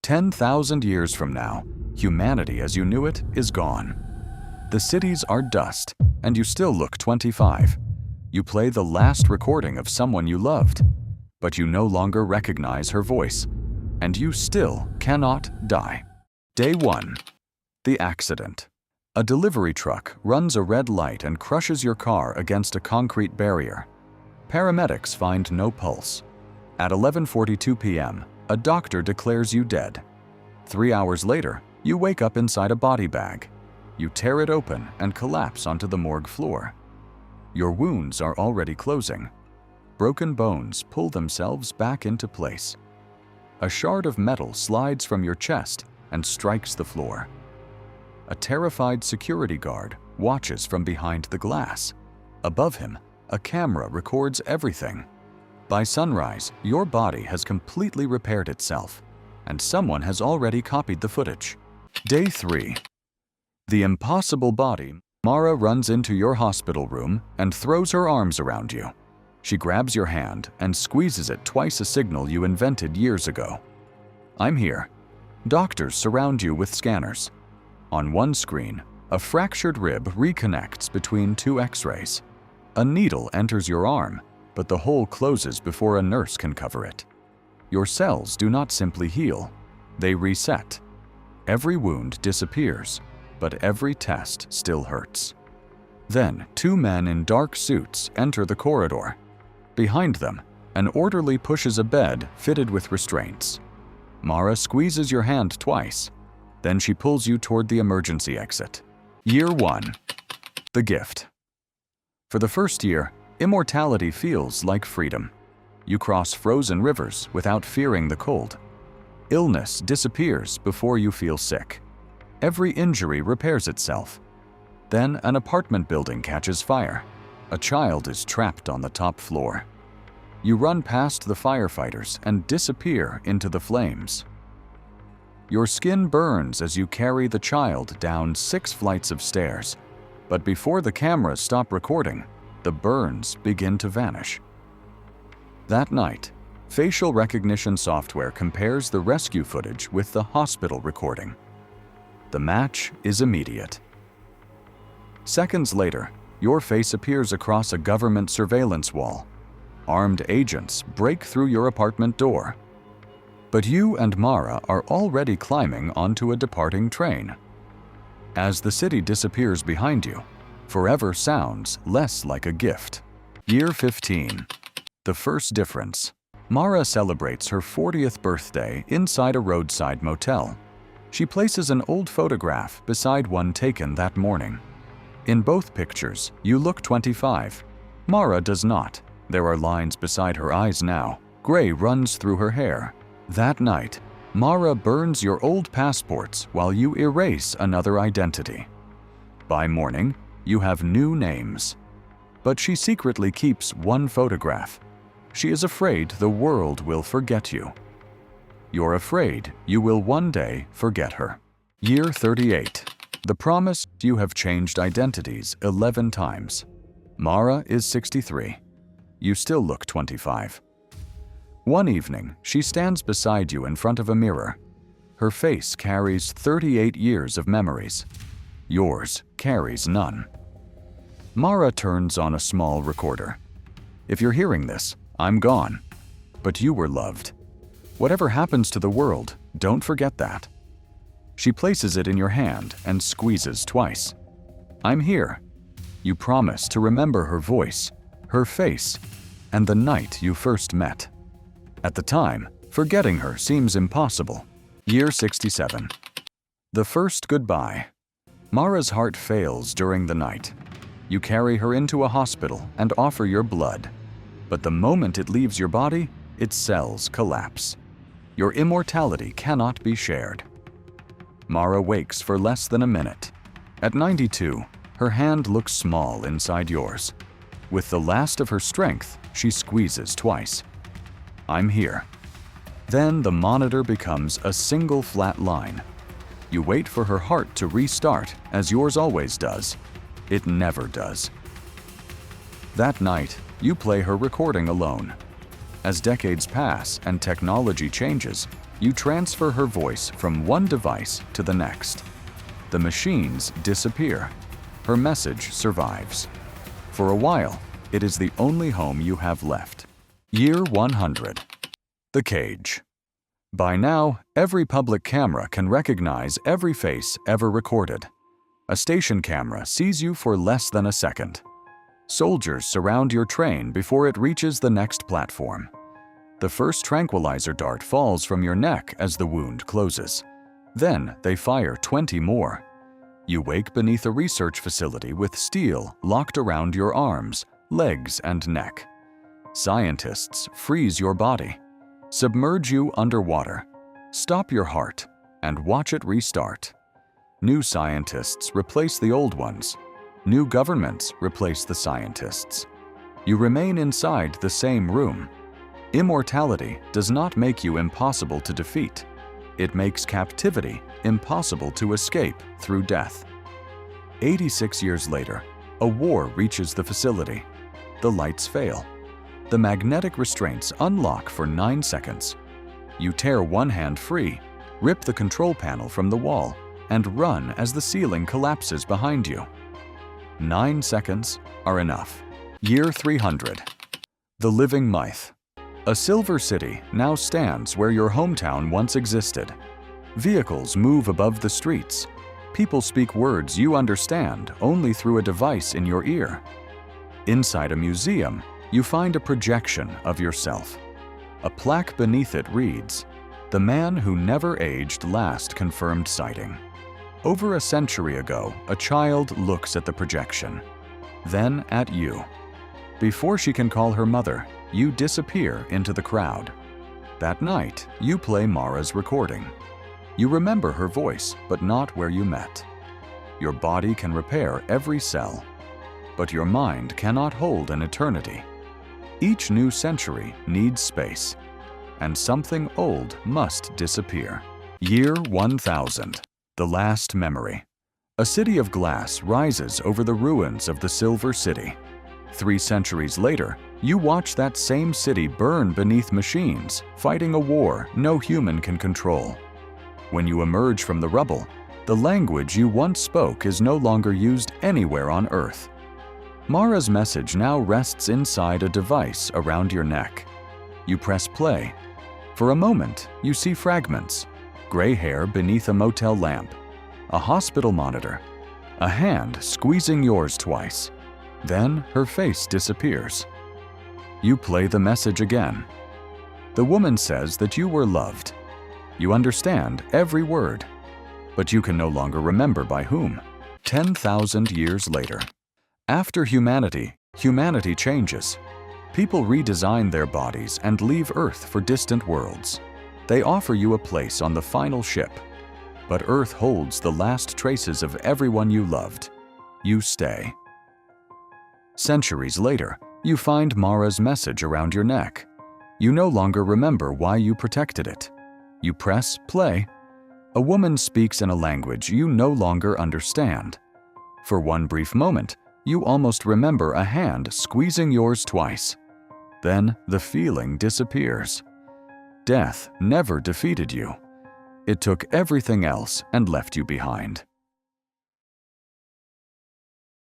10,000 years from now, humanity as you knew it is gone. The cities are dust, and you still look 25. You play the last recording of someone you loved, but you no longer recognize her voice, and you still cannot die. Day 1. The accident. A delivery truck runs a red light and crushes your car against a concrete barrier. Paramedics find no pulse. At 11:42 p.m., a doctor declares you dead. 3 hours later, you wake up inside a body bag. You tear it open and collapse onto the morgue floor. Your wounds are already closing. Broken bones pull themselves back into place. A shard of metal slides from your chest and strikes the floor. A terrified security guard watches from behind the glass. Above him, a camera records everything. By sunrise, your body has completely repaired itself, and someone has already copied the footage. Day 3. The impossible body. Mara runs into your hospital room and throws her arms around you. She grabs your hand and squeezes it twice, a signal you invented years ago. I'm here. Doctors surround you with scanners. On one screen, a fractured rib reconnects between two X-rays. A needle enters your arm, but the hole closes before a nurse can cover it. Your cells do not simply heal, they reset. Every wound disappears, but every test still hurts. Then, 2 men in dark suits enter the corridor. Behind them, an orderly pushes a bed fitted with restraints. Mara squeezes your hand twice. Then she pulls you toward the emergency exit. Year 1. The gift. For the first year, immortality feels like freedom. You cross frozen rivers without fearing the cold. Illness disappears before you feel sick. Every injury repairs itself. Then an apartment building catches fire. A child is trapped on the top floor. You run past the firefighters and disappear into the flames. Your skin burns as you carry the child down 6 flights of stairs. But before the cameras stop recording, the burns begin to vanish. That night, facial recognition software compares the rescue footage with the hospital recording. The match is immediate. Seconds later, your face appears across a government surveillance wall. Armed agents break through your apartment door. But you and Mara are already climbing onto a departing train. As the city disappears behind you, forever sounds less like a gift. Year 15. The first difference. Mara celebrates her 40th birthday inside a roadside motel. She places an old photograph beside one taken that morning. In both pictures, you look 25. Mara does not. There are lines beside her eyes now. Gray runs through her hair. That night, Mara burns your old passports while you erase another identity. By morning, you have new names. But she secretly keeps one photograph. She is afraid the world will forget you. You're afraid you will one day forget her. Year 38. The promise. You have changed identities 11 times. Mara is 63. You still look 25. One evening, she stands beside you in front of a mirror. Her face carries 38 years of memories. Yours carries none. Mara turns on a small recorder. If you're hearing this, I'm gone. But you were loved. Whatever happens to the world, don't forget that. She places it in your hand and squeezes twice. I'm here. You promise to remember her voice, her face, and the night you first met. At the time, forgetting her seems impossible. Year 67. The first goodbye. Mara's heart fails during the night. You carry her into a hospital and offer your blood. But the moment it leaves your body, its cells collapse. Your immortality cannot be shared. Mara wakes for less than a minute. At 92, her hand looks small inside yours. With the last of her strength, she squeezes twice. I'm here. Then the monitor becomes a single flat line. You wait for her heart to restart, as yours always does. It never does. That night, you play her recording alone. As decades pass and technology changes, you transfer her voice from one device to the next. The machines disappear. Her message survives. For a while, it is the only home you have left. Year 100. The cage. By now, every public camera can recognize every face ever recorded. A station camera sees you for less than a second. Soldiers surround your train before it reaches the next platform. The first tranquilizer dart falls from your neck as the wound closes. Then they fire 20 more. You wake beneath a research facility with steel locked around your arms, legs, and neck. Scientists freeze your body, submerge you underwater, stop your heart, and watch it restart. New scientists replace the old ones. New governments replace the scientists. You remain inside the same room. Immortality does not make you impossible to defeat. It makes captivity impossible to escape through death. 86 years later, a war reaches the facility. The lights fail. The magnetic restraints unlock for 9 seconds. You tear one hand free, rip the control panel from the wall, and run as the ceiling collapses behind you. 9 seconds are enough. Year 300. The living myth. A silver city now stands where your hometown once existed. Vehicles move above the streets. People speak words you understand only through a device in your ear. Inside a museum, you find a projection of yourself. A plaque beneath it reads, "The man who never aged last confirmed sighting." Over a century ago, a child looks at the projection, then at you. Before she can call her mother, you disappear into the crowd. That night, you play Mara's recording. You remember her voice, but not where you met. Your body can repair every cell, but your mind cannot hold an eternity. Each new century needs space, and something old must disappear. Year 1000. The last memory. A city of glass rises over the ruins of the Silver City. 3 centuries later, you watch that same city burn beneath machines, fighting a war no human can control. When you emerge from the rubble, the language you once spoke is no longer used anywhere on Earth. Mara's message now rests inside a device around your neck. You press play. For a moment, you see fragments: gray hair beneath a motel lamp, a hospital monitor, a hand squeezing yours twice. Then her face disappears. You play the message again. The woman says that you were loved. You understand every word, but you can no longer remember by whom. 10,000 years later. After humanity changes. People redesign their bodies and leave Earth for distant worlds. They offer you a place on the final ship. But Earth holds the last traces of everyone you loved. You stay. Centuries later, you find Mara's message around your neck. You no longer remember why you protected it. You press play. A woman speaks in a language you no longer understand. For one brief moment, you almost remember a hand squeezing yours twice. Then the feeling disappears. Death never defeated you. It took everything else and left you behind.